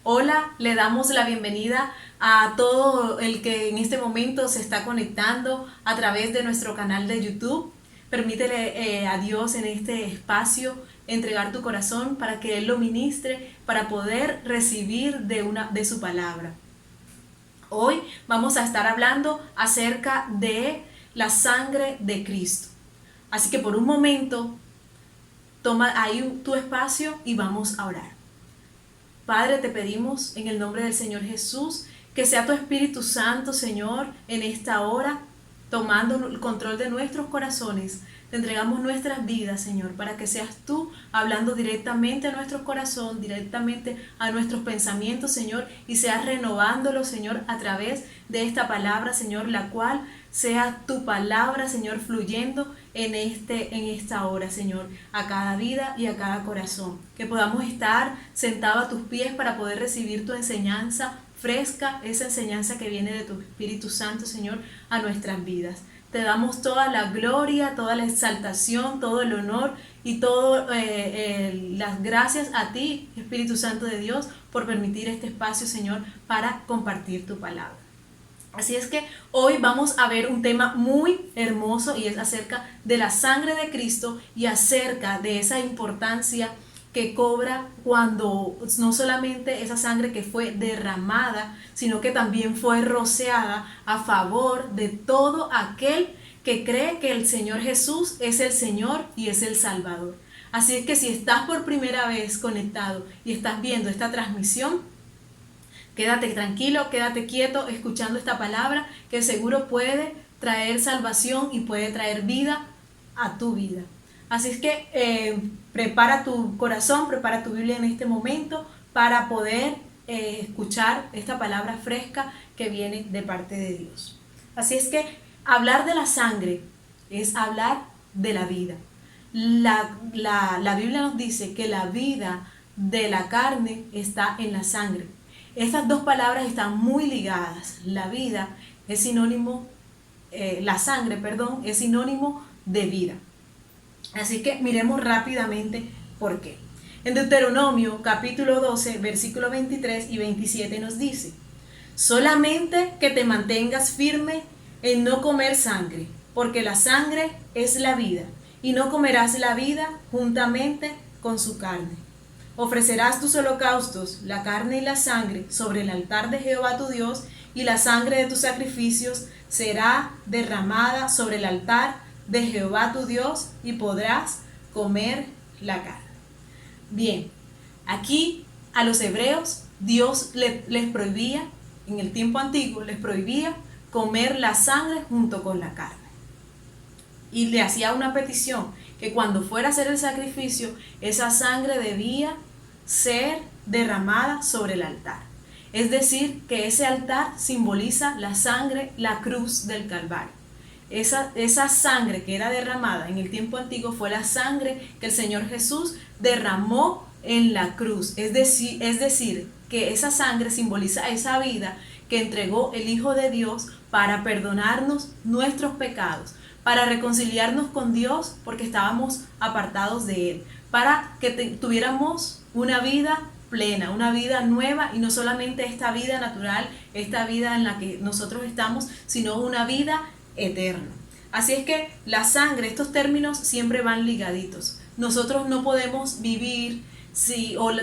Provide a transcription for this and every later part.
Hola, le damos la bienvenida a todo el que en este momento se está conectando a través de nuestro canal de YouTube. Permítele a Dios en este espacio entregar tu corazón para que Él lo ministre, para poder recibir de su palabra. Hoy vamos a estar hablando acerca de la sangre de Cristo. Así que por un momento, toma ahí tu espacio y vamos a orar. Padre, te pedimos en el nombre del Señor Jesús que sea tu Espíritu Santo, Señor, en esta hora, tomando el control de nuestros corazones. Te entregamos nuestras vidas, Señor, para que seas tú hablando directamente a nuestro corazón, directamente a nuestros pensamientos, Señor, y seas renovándolo, Señor, a través de esta palabra, Señor, la cual sea tu palabra, Señor, fluyendo en esta hora, Señor, a cada vida y a cada corazón. Que podamos estar sentados a tus pies para poder recibir tu enseñanza fresca, esa enseñanza que viene de tu Espíritu Santo, Señor, a nuestras vidas. Te damos toda la gloria, toda la exaltación, todo el honor y todas las gracias a ti, Espíritu Santo de Dios, por permitir este espacio, Señor, para compartir tu palabra. Así es que hoy vamos a ver un tema muy hermoso y es acerca de la sangre de Cristo y acerca de esa importancia que cobra cuando no solamente esa sangre que fue derramada, sino que también fue rociada a favor de todo aquel que cree que el Señor Jesús es el Señor y es el Salvador. Así es que si estás por primera vez conectado y estás viendo esta transmisión, quédate tranquilo, quédate quieto escuchando esta palabra que seguro puede traer salvación y puede traer vida a tu vida. Así es que prepara tu corazón, prepara tu Biblia en este momento para poder escuchar esta palabra fresca que viene de parte de Dios. Así es que hablar de la sangre es hablar de la vida. La Biblia nos dice que la vida de la carne está en la sangre. Estas dos palabras están muy ligadas. La vida es sinónimo, la sangre, perdón, es sinónimo de vida. Así que miremos rápidamente por qué. En Deuteronomio capítulo 12, versículos 23 y 27 nos dice: solamente que te mantengas firme en no comer sangre, porque la sangre es la vida, y no comerás la vida juntamente con su carne. Ofrecerás tus holocaustos, la carne y la sangre, sobre el altar de Jehová tu Dios, y la sangre de tus sacrificios será derramada sobre el altar de Jehová tu Dios, y podrás comer la carne. Bien, aquí a los hebreos Dios les prohibía, en el tiempo antiguo les prohibía comer la sangre junto con la carne. Y le hacía una petición, que cuando fuera a hacer el sacrificio, esa sangre debía ser derramada sobre el altar. Es decir, que ese altar simboliza la sangre, la cruz del Calvario. Esa sangre que era derramada en el tiempo antiguo fue la sangre que el Señor Jesús derramó en la cruz. Es decir, que esa sangre simboliza esa vida que entregó el Hijo de Dios para perdonarnos nuestros pecados, para reconciliarnos con Dios porque estábamos apartados de Él, para que tuviéramos una vida plena, una vida nueva, y no solamente esta vida natural, esta vida en la que nosotros estamos, sino una vida eterna. Así es que la sangre, estos términos siempre van ligaditos. Nosotros no podemos vivir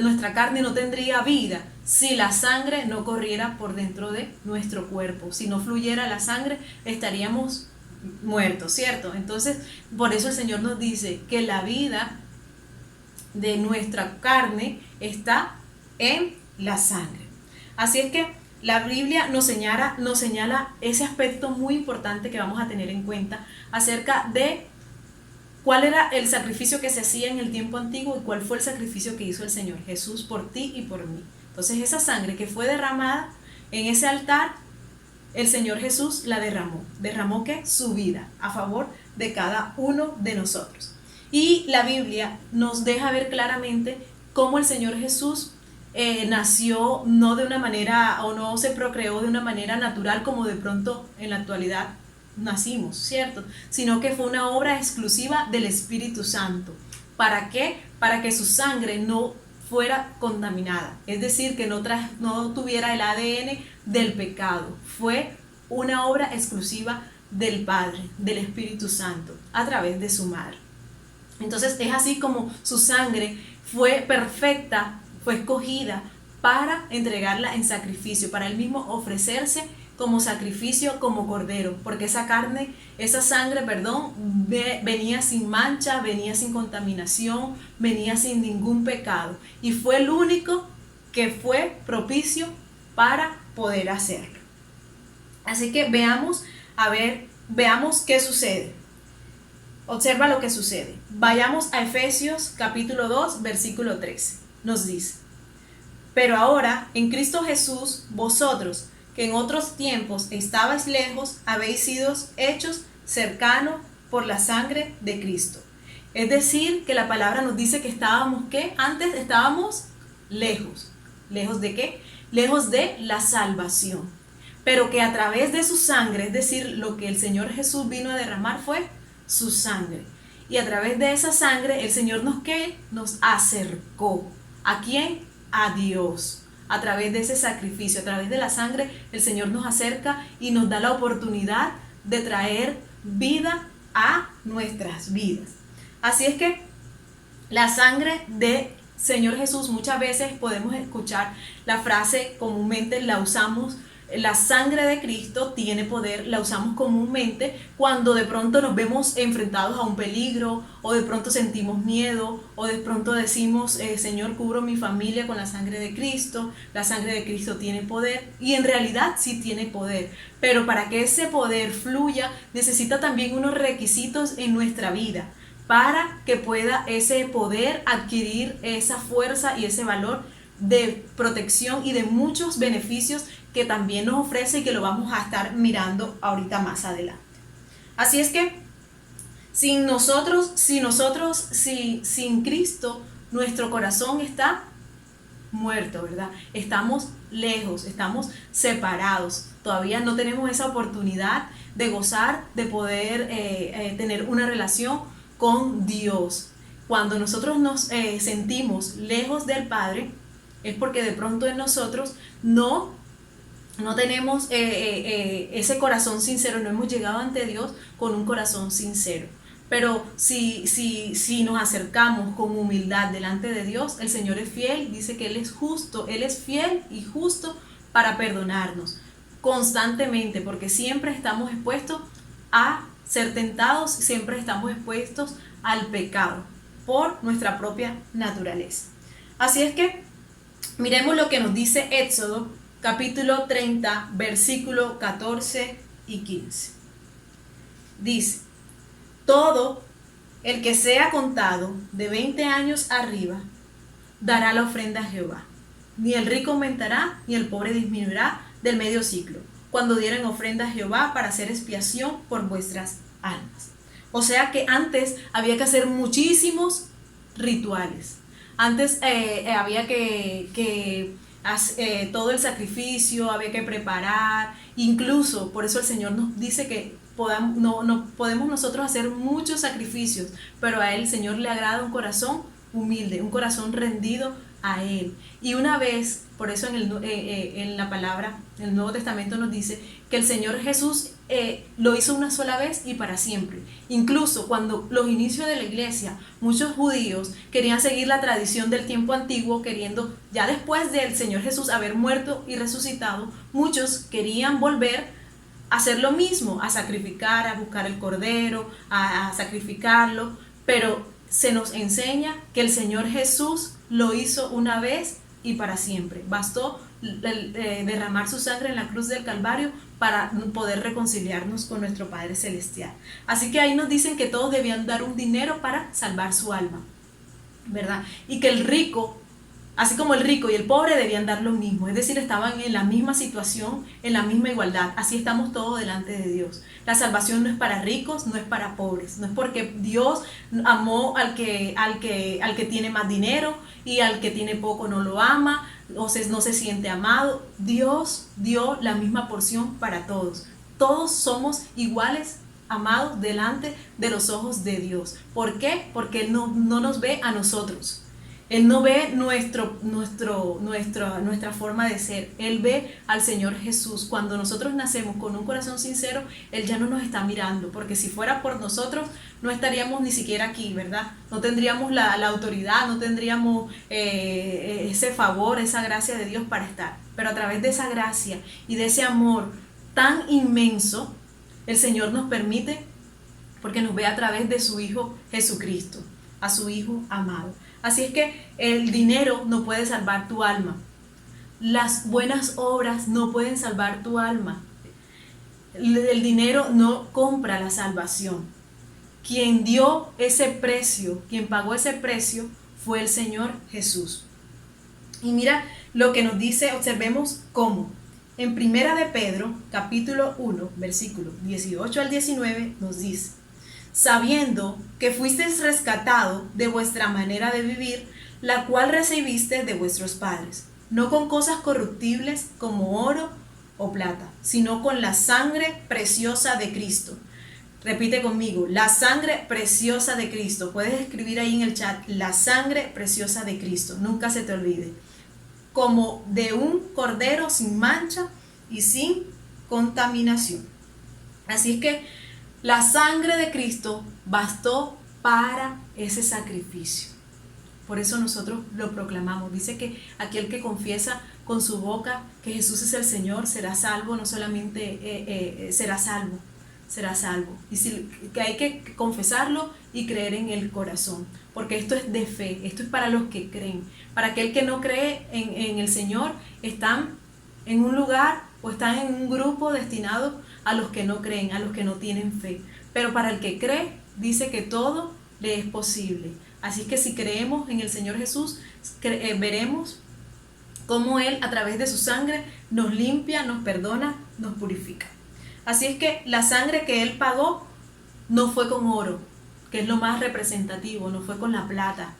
nuestra carne no tendría vida si la sangre no corriera por dentro de nuestro cuerpo. Si no fluyera la sangre, estaríamos muertos, ¿cierto? Entonces, por eso el Señor nos dice que la vida de nuestra carne está en la sangre. Así es que la Biblia nos señala ese aspecto muy importante que vamos a tener en cuenta acerca de cuál era el sacrificio que se hacía en el tiempo antiguo y cuál fue el sacrificio que hizo el Señor Jesús por ti y por mí. Entonces, esa sangre que fue derramada en ese altar, el Señor Jesús la derramó ¿qué? Su vida a favor de cada uno de nosotros. Y la Biblia nos deja ver claramente cómo el Señor Jesús nació no de una manera, o no se procreó de una manera natural como de pronto en la actualidad nacimos, ¿cierto? Sino que fue una obra exclusiva del Espíritu Santo. ¿Para qué? Para que su sangre no fuera contaminada, es decir, que no tuviera el ADN del pecado. Fue una obra exclusiva del Padre, del Espíritu Santo, a través de su madre. Entonces es así como su sangre fue perfecta, fue escogida para entregarla en sacrificio, para él mismo ofrecerse como sacrificio, como cordero, porque esa carne, esa sangre, venía sin mancha, venía sin contaminación, venía sin ningún pecado, y fue el único que fue propicio para poder hacerlo. Así que veamos qué sucede. Observa lo que sucede. Vayamos a Efesios capítulo 2, versículo 13. Nos dice: pero ahora, en Cristo Jesús, vosotros, que en otros tiempos estabais lejos, habéis sido hechos cercanos por la sangre de Cristo. Es decir, que la palabra nos dice que estábamos, ¿qué? Antes estábamos lejos. ¿Lejos de qué? Lejos de la salvación. Pero que a través de su sangre, es decir, lo que el Señor Jesús vino a derramar fue su sangre. Y a través de esa sangre, el Señor nos acercó. ¿A quién? A Dios. A través de ese sacrificio, a través de la sangre, el Señor nos acerca y nos da la oportunidad de traer vida a nuestras vidas. Así es que la sangre de Señor Jesús, muchas veces podemos escuchar la frase, comúnmente la usamos: la sangre de Cristo tiene poder, la usamos comúnmente cuando de pronto nos vemos enfrentados a un peligro, o de pronto sentimos miedo, o de pronto decimos, Señor, cubro mi familia con la sangre de Cristo. La sangre de Cristo tiene poder, y en realidad sí tiene poder, pero para que ese poder fluya, necesita también unos requisitos en nuestra vida, para que pueda ese poder adquirir esa fuerza y ese valor de protección y de muchos beneficios que también nos ofrece, y que lo vamos a estar mirando ahorita más adelante. Así es que sin Cristo, nuestro corazón está muerto, ¿verdad? Estamos lejos, estamos separados. Todavía no tenemos esa oportunidad de gozar, de poder tener una relación con Dios. Cuando nosotros nos sentimos lejos del Padre, es porque de pronto en nosotros no tenemos ese corazón sincero, no hemos llegado ante Dios con un corazón sincero. Pero si nos acercamos con humildad delante de Dios, el Señor es fiel, dice que Él es justo, Él es fiel y justo para perdonarnos constantemente, porque siempre estamos expuestos a ser tentados, siempre estamos expuestos al pecado por nuestra propia naturaleza. Así es que miremos lo que nos dice Éxodo capítulo 30, versículo 14 y 15. Dice: todo el que sea contado de 20 años arriba dará la ofrenda a Jehová. Ni el rico aumentará, ni el pobre disminuirá del medio ciclo, cuando dieran ofrenda a Jehová para hacer expiación por vuestras almas. O sea que antes había que hacer muchísimos rituales. Antes había que todo el sacrificio, había que preparar. Incluso por eso el Señor nos dice que no podemos nosotros hacer muchos sacrificios, pero a Él, el Señor, le agrada un corazón humilde, un corazón rendido a Él. Y una vez, por eso en la palabra, en el Nuevo Testamento nos dice que el Señor Jesús lo hizo una sola vez y para siempre. Incluso cuando los inicios de la iglesia, muchos judíos querían seguir la tradición del tiempo antiguo, queriendo, ya después del Señor Jesús haber muerto y resucitado, muchos querían volver a hacer lo mismo, a sacrificar, a buscar el cordero, a sacrificarlo, pero se nos enseña que el Señor Jesús lo hizo una vez y para siempre. Bastó derramar su sangre en la cruz del Calvario para poder reconciliarnos con nuestro Padre Celestial. Así que ahí nos dicen que todos debían dar un dinero para salvar su alma, ¿verdad? Y que el rico, así como el rico y el pobre, debían dar lo mismo, es decir, estaban en la misma situación, en la misma igualdad. Así estamos todos delante de Dios. La salvación no es para ricos, no es para pobres, no es porque Dios amó al que tiene más dinero y al que tiene poco no lo ama, o no se siente amado. Dios dio la misma porción para todos. Todos somos iguales, amados delante de los ojos de Dios. ¿Por qué? Porque Él no nos ve a nosotros. Él no ve nuestra forma de ser. Él ve al Señor Jesús. Cuando nosotros nacemos con un corazón sincero, Él ya no nos está mirando, porque si fuera por nosotros, no estaríamos ni siquiera aquí, ¿verdad? No tendríamos la autoridad, no tendríamos ese favor, esa gracia de Dios para estar. Pero a través de esa gracia y de ese amor tan inmenso, el Señor nos permite, porque nos ve a través de su Hijo Jesucristo, a su Hijo amado. Así es que el dinero no puede salvar tu alma. Las buenas obras no pueden salvar tu alma. El dinero no compra la salvación. Quien dio ese precio, quien pagó ese precio, fue el Señor Jesús. Y mira lo que nos dice, observemos cómo. En Primera de Pedro, capítulo 1, versículo 18 al 19, nos dice: sabiendo que fuisteis rescatado de vuestra manera de vivir, la cual recibiste de vuestros padres, no con cosas corruptibles como oro o plata, sino con la sangre preciosa de Cristo. Repite conmigo: la sangre preciosa de Cristo. Puedes escribir ahí en el chat: la sangre preciosa de Cristo. Nunca se te olvide. Como de un cordero sin mancha y sin contaminación. Así es que la sangre de Cristo bastó para ese sacrificio. Por eso nosotros lo proclamamos. Dice que aquel que confiesa con su boca que Jesús es el Señor será salvo. No solamente será salvo, será salvo. Y que hay que confesarlo y creer en el corazón. Porque esto es de fe, esto es para los que creen. Para aquel que no cree en el Señor, están en un lugar o están en un grupo destinado a los que no creen, a los que no tienen fe. Pero para el que cree, dice que todo le es posible. Así que si creemos en el Señor Jesús, veremos cómo Él, a través de su sangre, nos limpia, nos perdona, nos purifica. Así es que la sangre que Él pagó no fue con oro, que es lo más representativo, no fue con la plata,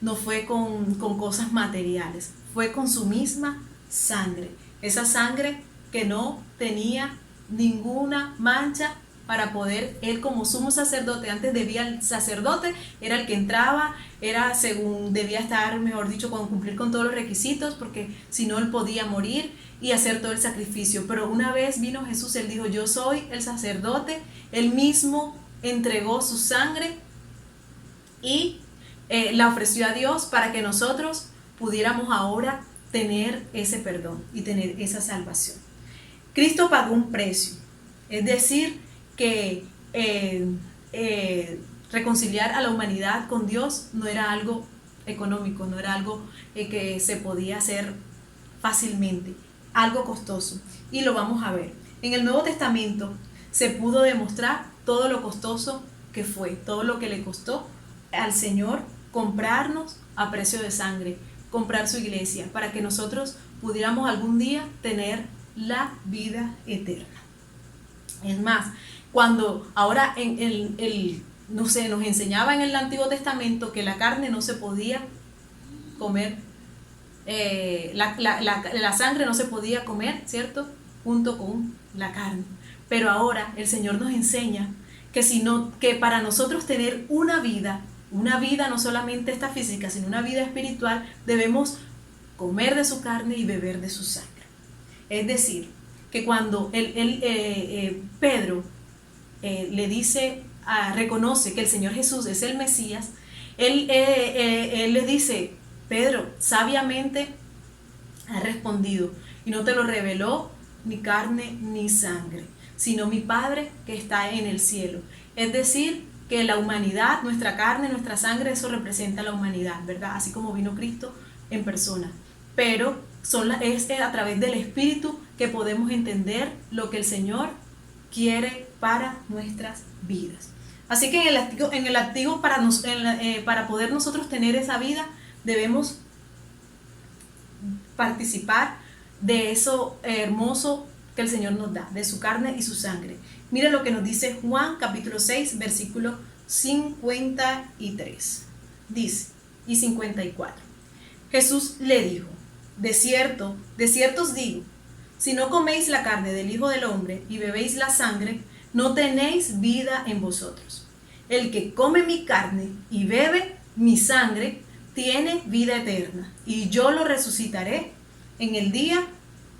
no fue con cosas materiales, fue con su misma sangre. Esa sangre que no tenía ninguna mancha para poder, él como sumo sacerdote, antes debía, el sacerdote era el que entraba, era según debía estar, mejor dicho, cumplir con todos los requisitos, porque si no él podía morir y hacer todo el sacrificio. Pero una vez vino Jesús, él dijo: yo soy el sacerdote, él mismo entregó su sangre y la ofreció a Dios para que nosotros pudiéramos ahora tener ese perdón y tener esa salvación. Cristo pagó un precio, es decir, que reconciliar a la humanidad con Dios no era algo económico, no era algo que se podía hacer fácilmente, algo costoso. Y lo vamos a ver. En el Nuevo Testamento se pudo demostrar todo lo costoso que fue, todo lo que le costó al Señor comprarnos a precio de sangre, comprar su iglesia, para que nosotros pudiéramos algún día tener la vida eterna. Es más, cuando ahora no sé, nos enseñaba en el Antiguo Testamento que la carne no se podía comer, la sangre no se podía comer, ¿cierto? Junto con la carne. Pero ahora el Señor nos enseña que para nosotros tener una vida no solamente esta física, sino una vida espiritual, debemos comer de su carne y beber de su sangre. Es decir, que cuando Pedro le dice, reconoce que el Señor Jesús es el Mesías, él le dice: Pedro, sabiamente has respondido, y no te lo reveló ni carne ni sangre, sino mi Padre que está en el cielo. Es decir, que la humanidad, nuestra carne, nuestra sangre, eso representa la humanidad, ¿verdad? Así como vino Cristo en persona. Pero es a través del Espíritu que podemos entender lo que el Señor quiere para nuestras vidas. Así que en el activo para poder nosotros tener esa vida, debemos participar de eso hermoso que el Señor nos da, de su carne y su sangre. Mira lo que nos dice Juan capítulo 6, versículo 53. Dice, y 54. Jesús le dijo: de cierto os digo, si no coméis la carne del Hijo del Hombre y bebéis la sangre, no tenéis vida en vosotros. El que come mi carne y bebe mi sangre tiene vida eterna y yo lo resucitaré en el día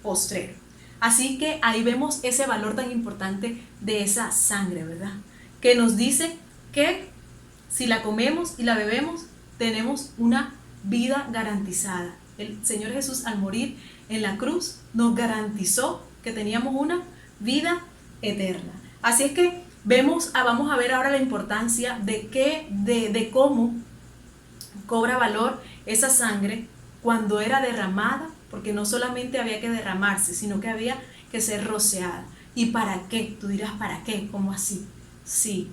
postrero. Así que ahí vemos ese valor tan importante de esa sangre, ¿verdad? Que nos dice que si la comemos y la bebemos, tenemos una vida garantizada. El Señor Jesús, al morir en la cruz, nos garantizó que teníamos una vida eterna. Así es que vamos a ver ahora la importancia de cómo cobra valor esa sangre cuando era derramada, porque no solamente había que derramarse, sino que había que ser rociada. ¿Y para qué? Tú dirás, ¿para qué? ¿Cómo así? Sí.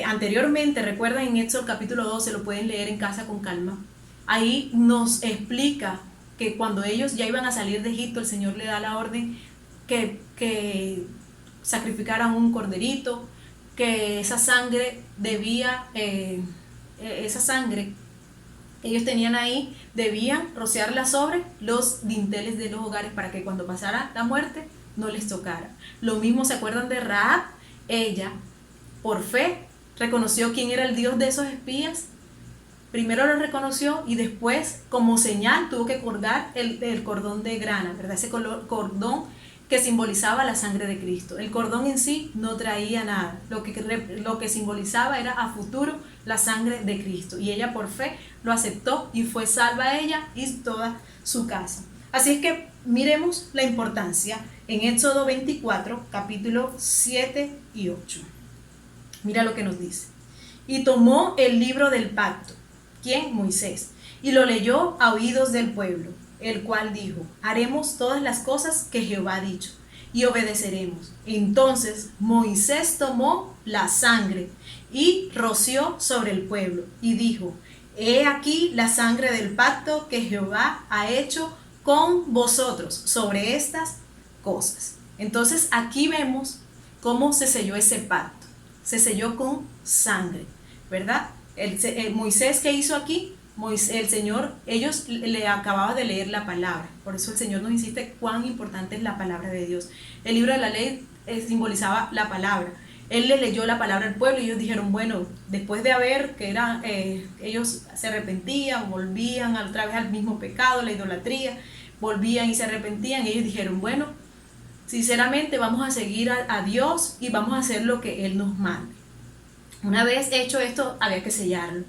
Anteriormente, recuerdan en Éxodo capítulo 12, lo pueden leer en casa con calma, ahí nos explica que cuando ellos ya iban a salir de Egipto, el Señor le da la orden que sacrificaran un corderito, que esa sangre esa sangre que ellos tenían ahí, debían rociarla sobre los dinteles de los hogares para que cuando pasara la muerte no les tocara. Lo mismo, ¿se acuerdan de Rahab? Ella, por fe, reconoció quién era el Dios de esos espías. Primero lo reconoció y después, como señal, tuvo que colgar el cordón de grana, ¿verdad? Ese cordón que simbolizaba la sangre de Cristo. El cordón en sí no traía nada. Lo que simbolizaba era a futuro la sangre de Cristo. Y ella por fe lo aceptó y fue salva ella y toda su casa. Así es que miremos la importancia en Éxodo 24, capítulo 7 y 8. Mira lo que nos dice. Y tomó el libro del pacto. ¿Quién? Moisés. Y lo leyó a oídos del pueblo, el cual dijo: haremos todas las cosas que Jehová ha dicho y obedeceremos. Entonces Moisés tomó la sangre y roció sobre el pueblo y dijo: he aquí la sangre del pacto que Jehová ha hecho con vosotros sobre estas cosas. Entonces aquí vemos cómo se selló ese pacto. Se selló con sangre, ¿verdad? Moisés, ¿qué hizo aquí? El Señor, ellos le acababan de leer la palabra. Por eso el Señor nos insiste cuán importante es la palabra de Dios. El libro de la ley simbolizaba la palabra. Él le leyó la palabra al pueblo y ellos dijeron, bueno, después de haber, ellos se arrepentían, volvían otra vez al mismo pecado, la idolatría, volvían y se arrepentían. Ellos dijeron, bueno, sinceramente vamos a seguir a Dios y vamos a hacer lo que Él nos mande. Una vez hecho esto, había que sellarlo.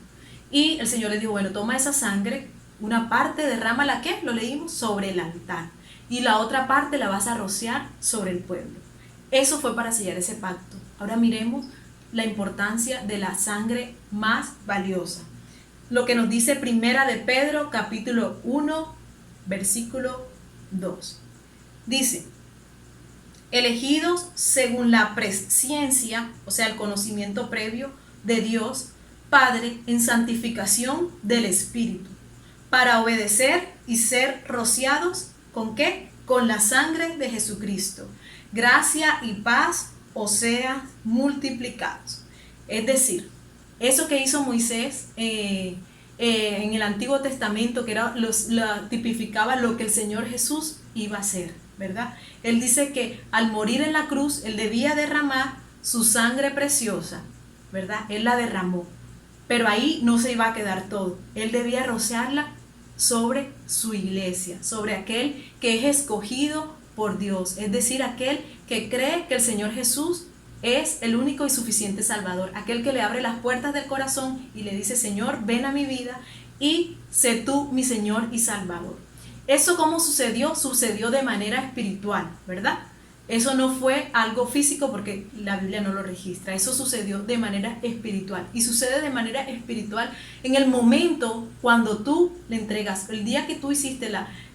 Y el Señor les dijo, bueno, toma esa sangre, una parte derrámala, ¿qué? Lo leímos, sobre el altar. Y la otra parte la vas a rociar sobre el pueblo. Eso fue para sellar ese pacto. Ahora miremos la importancia de la sangre más valiosa. Lo que nos dice Primera de Pedro, capítulo 1, versículo 2. Dice: elegidos según la presciencia, o sea, el conocimiento previo de Dios Padre, en santificación del Espíritu, para obedecer y ser rociados, ¿con qué? Con la sangre de Jesucristo. Gracia y paz os sea multiplicados. Es decir, eso que hizo Moisés en el Antiguo Testamento, que tipificaba lo que el Señor Jesús iba a hacer, ¿verdad? Él dice que al morir en la cruz, Él debía derramar su sangre preciosa, ¿verdad? Él la derramó. Pero ahí no se iba a quedar todo. Él debía rociarla sobre su iglesia, sobre aquel que es escogido por Dios. Es decir, aquel que cree que el Señor Jesús es el único y suficiente Salvador. Aquel que le abre las puertas del corazón y le dice, Señor, ven a mi vida y sé tú mi Señor y Salvador. ¿Eso cómo sucedió? Sucedió de manera espiritual, ¿verdad? Eso no fue algo físico porque la Biblia no lo registra. Eso sucedió de manera espiritual. Y sucede de manera espiritual en el momento cuando tú le entregas. El día que tú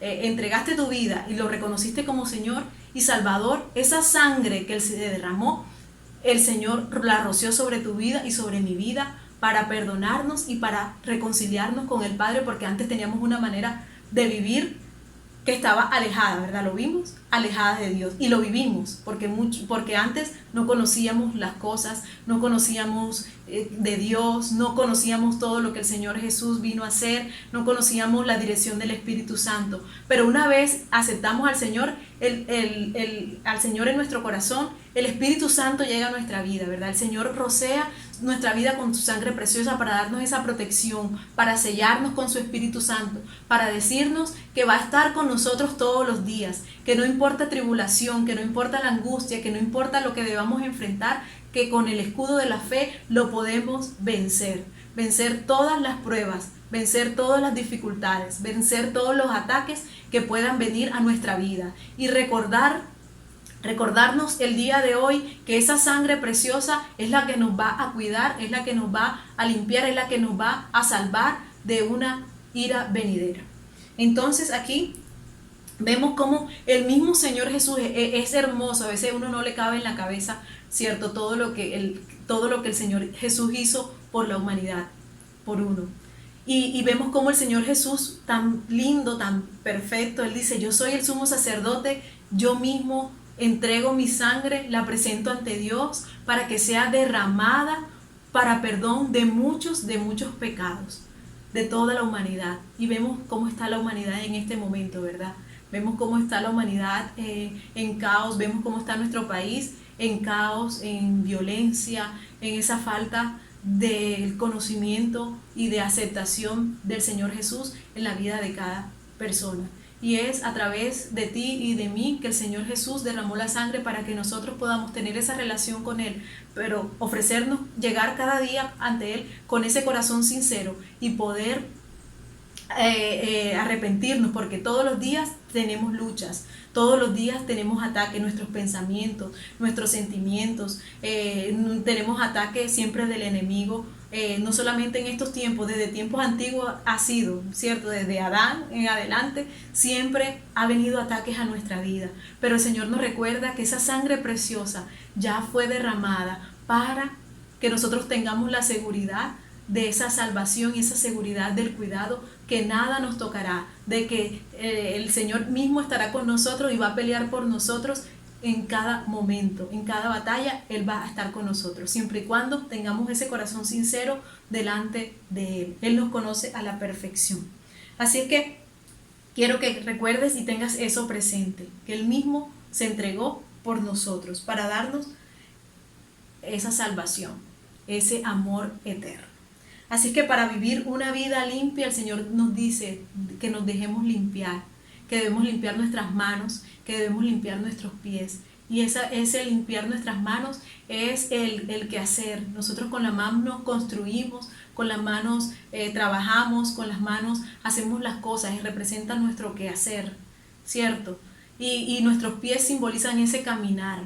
entregaste tu vida y lo reconociste como Señor y Salvador, esa sangre que Él se derramó, el Señor la roció sobre tu vida y sobre mi vida para perdonarnos y para reconciliarnos con el Padre, porque antes teníamos una manera de vivir que estaba alejada, ¿verdad? Lo vimos, alejada de Dios, y lo vivimos, porque antes no conocíamos las cosas, no conocíamos de Dios, no conocíamos todo lo que el Señor Jesús vino a hacer, no conocíamos la dirección del Espíritu Santo, pero una vez aceptamos al Señor, al Señor en nuestro corazón, el Espíritu Santo llega a nuestra vida, ¿verdad? El Señor rocea nuestra vida con su sangre preciosa para darnos esa protección, para sellarnos con su Espíritu Santo, para decirnos que va a estar con nosotros todos los días, que no importa tribulación, que no importa la angustia, que no importa lo que debamos enfrentar, que con el escudo de la fe lo podemos vencer, vencer todas las pruebas, vencer todas las dificultades, vencer todos los ataques que puedan venir a nuestra vida y recordarnos el día de hoy que esa sangre preciosa es la que nos va a cuidar, es la que nos va a limpiar, es la que nos va a salvar de una ira venidera. Entonces aquí vemos cómo el mismo Señor Jesús es hermoso. A veces uno no le cabe en la cabeza, ¿cierto? Todo lo que el Señor Jesús hizo por la humanidad, por uno. Y vemos cómo el Señor Jesús, tan lindo, tan perfecto, Él dice: yo soy el sumo sacerdote, yo mismo entrego mi sangre, la presento ante Dios para que sea derramada para perdón de muchos pecados, de toda la humanidad. Y vemos cómo está la humanidad en este momento, ¿verdad? Vemos cómo está la humanidad en caos, vemos cómo está nuestro país en caos, en violencia, en esa falta del conocimiento y de aceptación del Señor Jesús en la vida de cada persona. Y es a través de ti y de mí que el Señor Jesús derramó la sangre para que nosotros podamos tener esa relación con Él, pero ofrecernos, llegar cada día ante Él con ese corazón sincero y poder arrepentirnos, porque todos los días tenemos luchas, todos los días tenemos ataques, nuestros pensamientos, nuestros sentimientos, tenemos ataques siempre del enemigo, no solamente en estos tiempos, desde tiempos antiguos ha sido, ¿cierto? Desde Adán en adelante siempre ha venido ataques a nuestra vida, pero el Señor nos recuerda que esa sangre preciosa ya fue derramada para que nosotros tengamos la seguridad de esa salvación y esa seguridad del cuidado, que nada nos tocará, de que el Señor mismo estará con nosotros y va a pelear por nosotros en cada momento, en cada batalla. Él va a estar con nosotros, siempre y cuando tengamos ese corazón sincero delante de Él. Él nos conoce a la perfección. Así es que quiero que recuerdes y tengas eso presente, que Él mismo se entregó por nosotros para darnos esa salvación, ese amor eterno. Así que para vivir una vida limpia, el Señor nos dice que nos dejemos limpiar, que debemos limpiar nuestras manos, que debemos limpiar nuestros pies. Y ese limpiar nuestras manos es el quehacer. Nosotros con las manos construimos, con las manos trabajamos, con las manos hacemos las cosas y representan nuestro quehacer, ¿cierto? Y nuestros pies simbolizan ese caminar,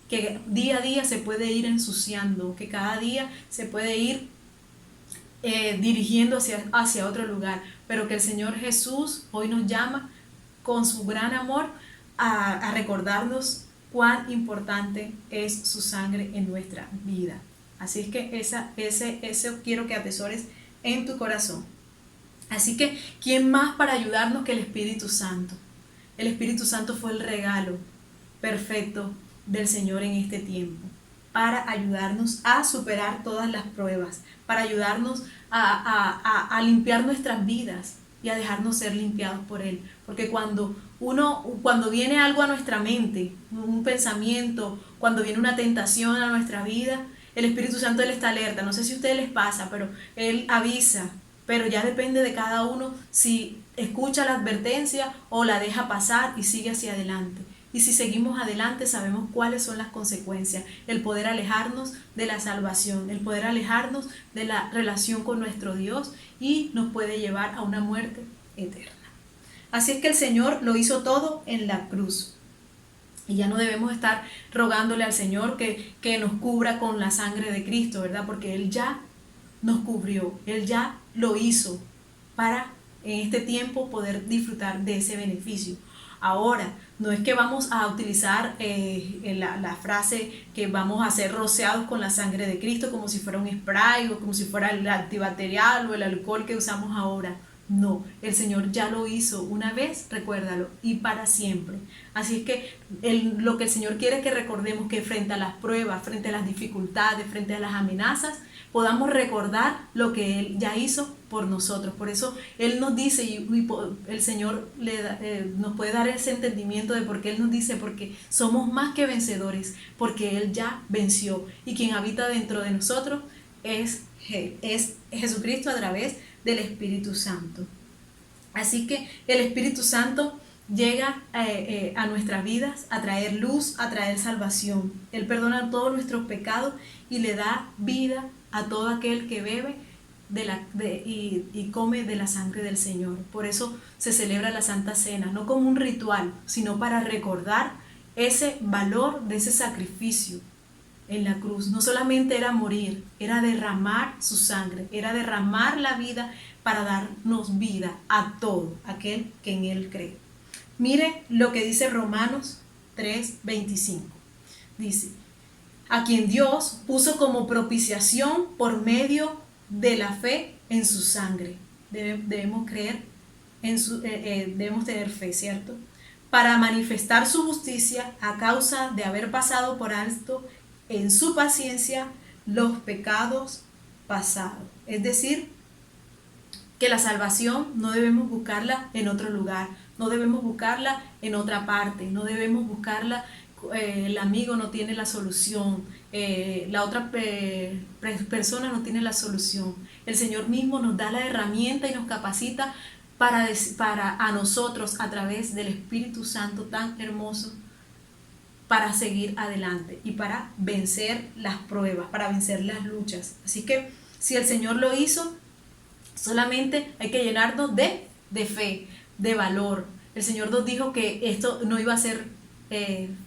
que día a día se puede ir ensuciando, que cada día se puede ir dirigiendo hacia otro lugar, pero que el Señor Jesús hoy nos llama con su gran amor a recordarnos cuán importante es su sangre en nuestra vida. Así es que eso quiero que atesores en tu corazón. Así que, ¿quién más para ayudarnos que el Espíritu Santo? El Espíritu Santo fue el regalo perfecto del Señor en este tiempo, para ayudarnos a superar todas las pruebas, para ayudarnos a limpiar nuestras vidas y a dejarnos ser limpiados por Él. Porque cuando viene algo a nuestra mente, un pensamiento, cuando viene una tentación a nuestra vida, el Espíritu Santo, Él está alerta. No sé si a ustedes les pasa, pero Él avisa. Pero ya depende de cada uno si escucha la advertencia o la deja pasar y sigue hacia adelante. Y si seguimos adelante, sabemos cuáles son las consecuencias: el poder alejarnos de la salvación, el poder alejarnos de la relación con nuestro Dios, y nos puede llevar a una muerte eterna. Así es que el Señor lo hizo todo en la cruz. Y ya no debemos estar rogándole al Señor que nos cubra con la sangre de Cristo, ¿verdad? Porque Él ya nos cubrió, Él ya lo hizo para en este tiempo poder disfrutar de ese beneficio. Ahora, no es que vamos a utilizar la frase que vamos a ser rociados con la sangre de Cristo como si fuera un spray o como si fuera el antibacterial o el alcohol que usamos ahora. No, el Señor ya lo hizo una vez, recuérdalo, y para siempre. Así es que lo que el Señor quiere es que recordemos, que frente a las pruebas, frente a las dificultades, frente a las amenazas, podamos recordar lo que Él ya hizo por nosotros. Por eso Él nos dice, y el Señor nos puede dar ese entendimiento de por qué Él nos dice: porque somos más que vencedores, porque Él ya venció, y quien habita dentro de nosotros es Jesucristo a través del Espíritu Santo. Así que el Espíritu Santo llega a nuestras vidas a traer luz, a traer salvación. Él perdona todos nuestros pecados y le da vida a todo aquel que bebe y come de la sangre del Señor. Por eso se celebra la Santa Cena, no como un ritual, sino para recordar ese valor de ese sacrificio en la cruz. No solamente era morir, era derramar su sangre, era derramar la vida para darnos vida a todo aquel que en Él cree. Mire lo que dice Romanos 3:25. Dice, a quien Dios puso como propiciación por medio de la fe en su sangre. Debemos creer debemos tener fe, ¿cierto? Para manifestar su justicia a causa de haber pasado por alto en su paciencia los pecados pasados. Es decir, que la salvación no debemos buscarla en otro lugar, no debemos buscarla en otra parte, no debemos buscarla, el amigo no tiene la solución, la otra persona no tiene la solución. El Señor mismo nos da la herramienta y nos capacita para a nosotros, a través del Espíritu Santo tan hermoso, para seguir adelante y para vencer las pruebas, para vencer las luchas. Así que si el Señor lo hizo, solamente hay que llenarnos de fe, de valor. El Señor nos dijo que esto no iba a ser, que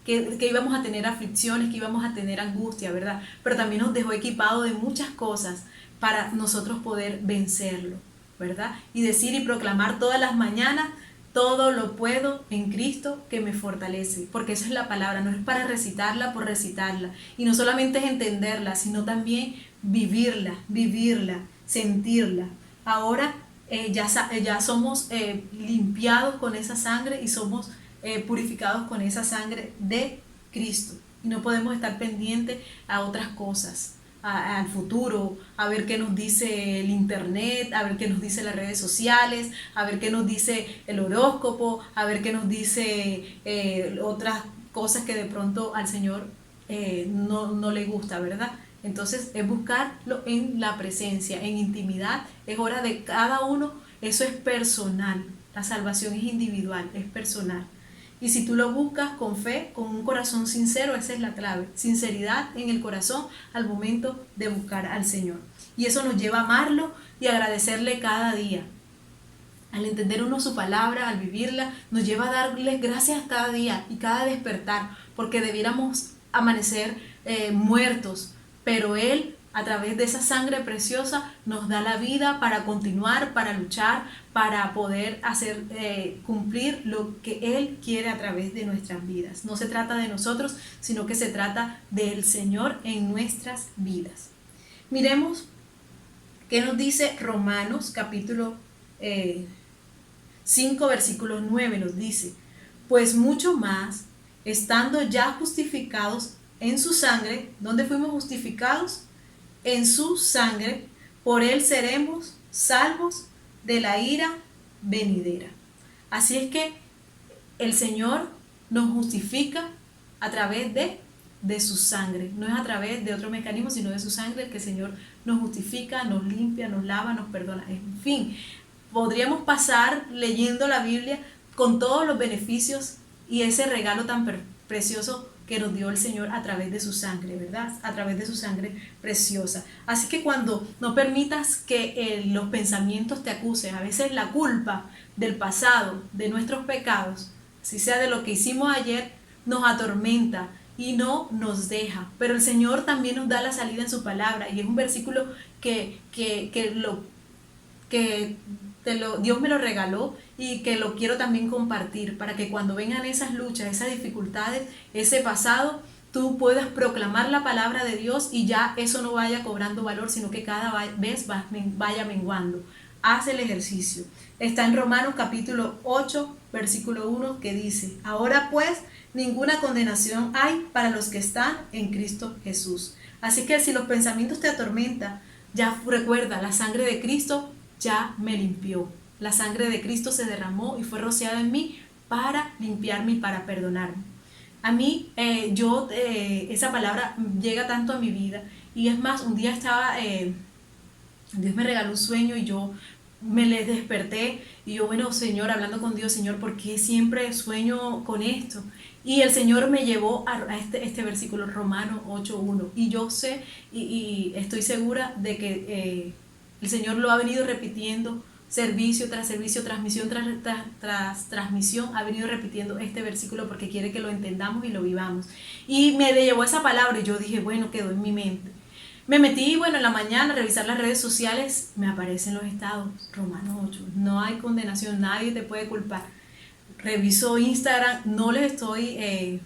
íbamos a tener aflicciones, que íbamos a tener angustia, ¿verdad? Pero también nos dejó equipado de muchas cosas para nosotros poder vencerlo, ¿verdad? Y decir y proclamar todas las mañanas, todo lo puedo en Cristo que me fortalece, porque esa es la palabra, no es para recitarla por recitarla, y no solamente es entenderla, sino también vivirla, sentirla. Ahora ya somos limpiados con esa sangre y somos purificados con esa sangre de Cristo, y no podemos estar pendientes a otras cosas, al futuro, a ver qué nos dice el internet, a ver qué nos dice las redes sociales, a ver qué nos dice el horóscopo, a ver qué nos dice otras cosas que de pronto al Señor no le gusta, ¿verdad? Entonces es buscarlo en la presencia, en intimidad. Es hora de cada uno, eso es personal, la salvación es individual, es personal. Y si tú lo buscas con fe, con un corazón sincero, esa es la clave. Sinceridad en el corazón al momento de buscar al Señor. Y eso nos lleva a amarlo y agradecerle cada día. Al entender uno su palabra, al vivirla, nos lleva a darle gracias cada día y cada despertar. Porque debiéramos amanecer muertos. Pero Él, a través de esa sangre preciosa, nos da la vida para continuar, para luchar, para poder hacer cumplir lo que Él quiere a través de nuestras vidas. No se trata de nosotros, sino que se trata del Señor en nuestras vidas. Miremos qué nos dice Romanos capítulo 5, versículo 9, nos dice, pues mucho más, estando ya justificados en su sangre. ¿Dónde fuimos justificados? En su sangre, por Él seremos salvos de la ira venidera. Así es que el Señor nos justifica a través de su sangre. No es a través de otro mecanismo, sino de su sangre que el Señor nos justifica, nos limpia, nos lava, nos perdona. En fin, podríamos pasar leyendo la Biblia con todos los beneficios y ese regalo tan precioso que nos dio el Señor a través de su sangre, ¿verdad? A través de su sangre preciosa. Así que cuando no permitas que los pensamientos te acusen, a veces la culpa del pasado, de nuestros pecados, si sea de lo que hicimos ayer, nos atormenta y no nos deja. Pero el Señor también nos da la salida en su palabra, y es un versículo que Dios me lo regaló y que lo quiero también compartir para que cuando vengan esas luchas, esas dificultades, ese pasado, tú puedas proclamar la palabra de Dios y ya eso no vaya cobrando valor, sino que cada vez vaya menguando. Haz el ejercicio. Está en Romanos capítulo 8, versículo 1, que dice, ahora pues ninguna condenación hay para los que están en Cristo Jesús. Así que si los pensamientos te atormentan, ya recuerda, la sangre de Cristo ya me limpió. La sangre de Cristo se derramó y fue rociada en mí para limpiarme y para perdonarme. A mí, esa palabra llega tanto a mi vida Y es más, un día Dios me regaló un sueño y yo me le desperté y yo, bueno, Señor, hablando con Dios, Señor, ¿por qué siempre sueño con esto? Y el Señor me llevó a este versículo, Romanos 8:1. Y yo sé y estoy segura de que el Señor lo ha venido repitiendo servicio tras servicio, transmisión tras transmisión, ha venido repitiendo este versículo porque quiere que lo entendamos y lo vivamos. Y me llevó esa palabra y yo dije, bueno, quedó en mi mente. Me metí, bueno, en la mañana a revisar las redes sociales, me aparecen los estados, Romanos 8, no hay condenación, nadie te puede culpar. Reviso Instagram, no les estoy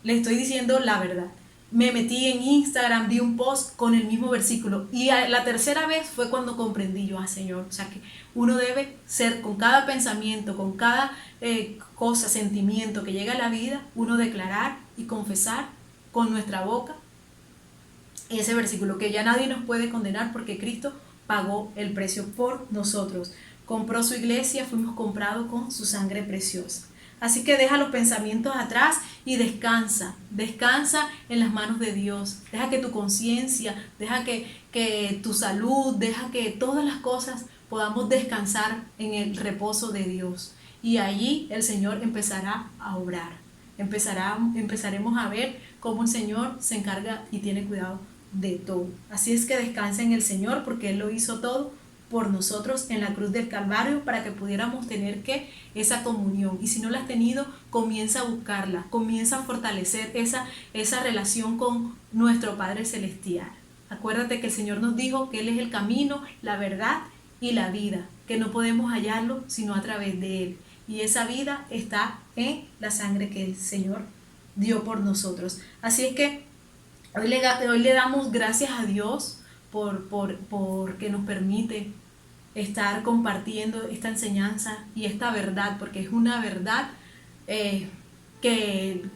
diciendo la verdad. Me metí en Instagram, vi un post con el mismo versículo y la tercera vez fue cuando comprendí yo, Señor, o sea que uno debe ser con cada pensamiento, con cada cosa, sentimiento que llega a la vida, uno declarar y confesar con nuestra boca ese versículo, que ya nadie nos puede condenar porque Cristo pagó el precio por nosotros. Compró su iglesia, fuimos comprados con su sangre preciosa. Así que deja los pensamientos atrás y descansa en las manos de Dios. Deja que tu conciencia, deja que tu salud, deja que todas las cosas podamos descansar en el reposo de Dios. Y allí el Señor empezará a obrar. Empezaremos a ver cómo el Señor se encarga y tiene cuidado de todo. Así es que descansa en el Señor porque Él lo hizo todo por nosotros en la cruz del Calvario para que pudiéramos tener esa comunión. Y si no la has tenido, comienza a buscarla, comienza a fortalecer esa relación con nuestro Padre Celestial. Acuérdate que el Señor nos dijo que Él es el camino, la verdad y la vida, que no podemos hallarlo sino a través de Él. Y esa vida está en la sangre que el Señor dio por nosotros. Así es que hoy le damos gracias a Dios porque nos permite estar compartiendo esta enseñanza y esta verdad, porque es una verdad que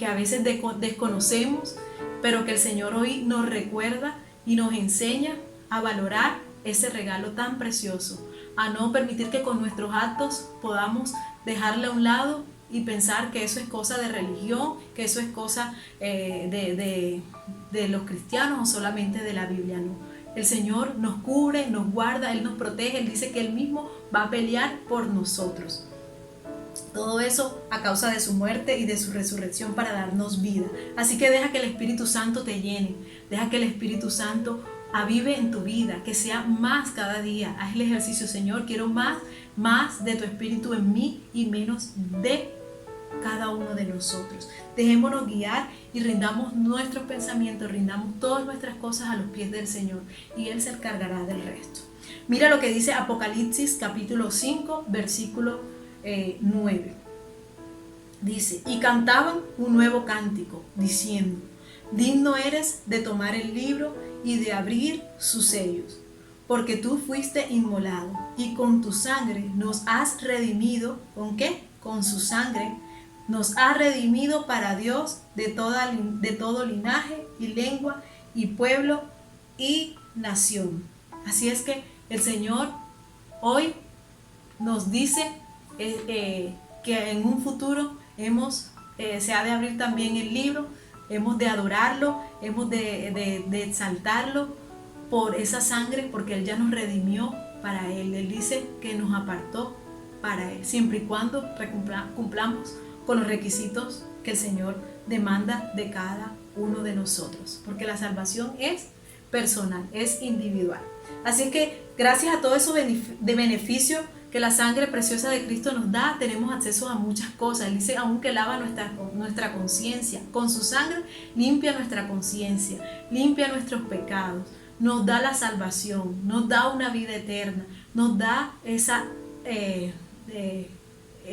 a veces desconocemos, pero que el Señor hoy nos recuerda y nos enseña a valorar ese regalo tan precioso, a no permitir que con nuestros actos podamos dejarle a un lado y pensar que eso es cosa de religión, que eso es cosa de los cristianos o solamente de la Biblia. No. El Señor nos cubre, nos guarda, Él nos protege, Él dice que Él mismo va a pelear por nosotros. Todo eso a causa de su muerte y de su resurrección para darnos vida. Así que deja que el Espíritu Santo te llene, deja que el Espíritu Santo avive en tu vida, que sea más cada día. Haz el ejercicio, Señor, quiero más de tu Espíritu en mí y menos de cada uno de nosotros. Dejémonos guiar y rindamos nuestros pensamientos, rindamos todas nuestras cosas a los pies del Señor y Él se encargará del resto. Mira lo que dice Apocalipsis capítulo 5 versículo 9. Dice, y cantaban un nuevo cántico diciendo, digno eres de tomar el libro y de abrir sus sellos, porque tú fuiste inmolado y con tu sangre nos has redimido. ¿Con qué? Con su sangre nos ha redimido para Dios de todo linaje y lengua y pueblo y nación. Así es que el Señor hoy nos dice que en un futuro se ha de abrir también el libro, hemos de adorarlo, hemos de exaltarlo por esa sangre, porque Él ya nos redimió para Él. Él dice que nos apartó para Él, siempre y cuando cumplamos con los requisitos que el Señor demanda de cada uno de nosotros, porque la salvación es personal, es individual. Así que gracias a todo eso de beneficio que la sangre preciosa de Cristo nos da, tenemos acceso a muchas cosas. Él dice, aunque lava nuestra conciencia, con su sangre limpia nuestra conciencia, limpia nuestros pecados, nos da la salvación, nos da una vida eterna, nos da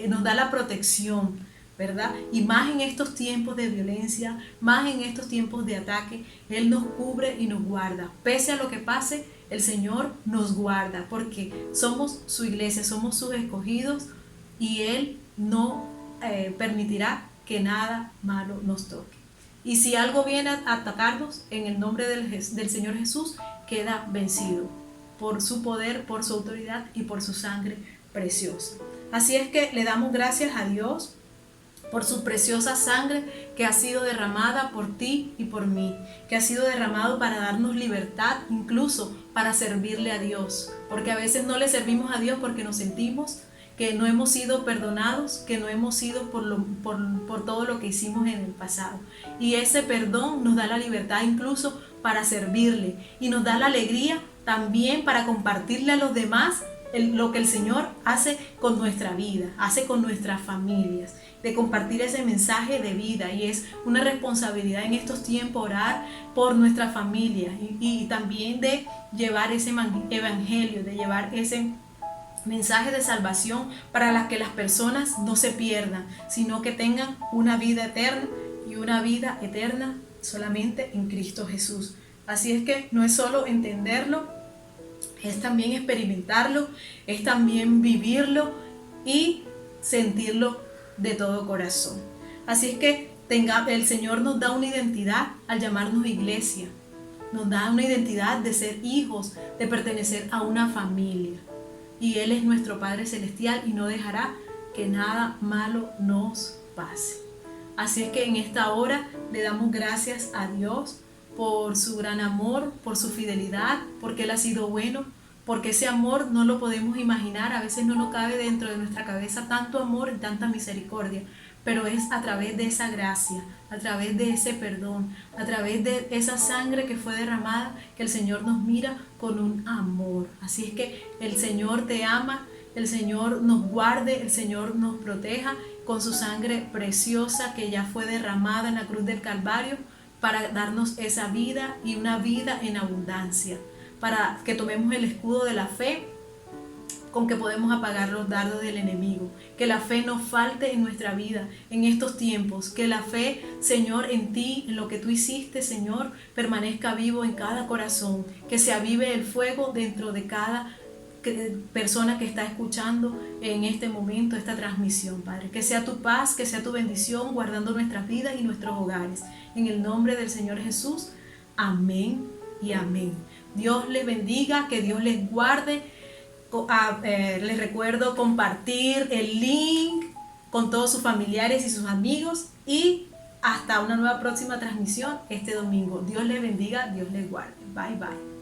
nos da la protección, ¿verdad? Y más en estos tiempos de violencia, más en estos tiempos de ataque, Él nos cubre y nos guarda. Pese a lo que pase, el Señor nos guarda, porque somos su iglesia, somos sus escogidos y Él no permitirá que nada malo nos toque. Y si algo viene a atacarnos, en el nombre del Señor Jesús, queda vencido por su poder, por su autoridad y por su sangre preciosa. Así es que le damos gracias a Dios por su preciosa sangre que ha sido derramada por ti y por mí, que ha sido derramado para darnos libertad, incluso para servirle a Dios, porque a veces no le servimos a Dios porque nos sentimos que no hemos sido perdonados, que no hemos sido por todo lo que hicimos en el pasado. Y ese perdón nos da la libertad incluso para servirle y nos da la alegría también para compartirle a los demás lo que el Señor hace con nuestra vida, hace con nuestras familias, de compartir ese mensaje de vida. Y es una responsabilidad en estos tiempos orar por nuestra familia y también de llevar ese evangelio, de llevar ese mensaje de salvación para que las personas no se pierdan, sino que tengan una vida eterna y una vida eterna solamente en Cristo Jesús. Así es que no es solo entenderlo, es también experimentarlo, es también vivirlo y sentirlo de todo corazón. Así es que el Señor nos da una identidad al llamarnos iglesia, nos da una identidad de ser hijos, de pertenecer a una familia. Y Él es nuestro Padre Celestial y no dejará que nada malo nos pase. Así es que en esta hora le damos gracias a Dios por su gran amor, por su fidelidad, porque Él ha sido bueno, porque ese amor no lo podemos imaginar, a veces no nos cabe dentro de nuestra cabeza tanto amor y tanta misericordia, pero es a través de esa gracia, a través de ese perdón, a través de esa sangre que fue derramada, que el Señor nos mira con un amor. Así es que el Señor te ama, el Señor nos guarde, el Señor nos proteja con su sangre preciosa que ya fue derramada en la cruz del Calvario para darnos esa vida y una vida en abundancia, para que tomemos el escudo de la fe con que podemos apagar los dardos del enemigo. Que la fe no falte en nuestra vida en estos tiempos. Que la fe, Señor, en ti, en lo que tú hiciste, Señor, permanezca vivo en cada corazón. Que se avive el fuego dentro de cada persona que está escuchando en este momento esta transmisión, Padre. Que sea tu paz, que sea tu bendición guardando nuestras vidas y nuestros hogares. En el nombre del Señor Jesús. Amén y amén. Dios les bendiga, que Dios les guarde. Les recuerdo compartir el link con todos sus familiares y sus amigos y hasta una nueva próxima transmisión este domingo. Dios les bendiga, Dios les guarde. Bye bye.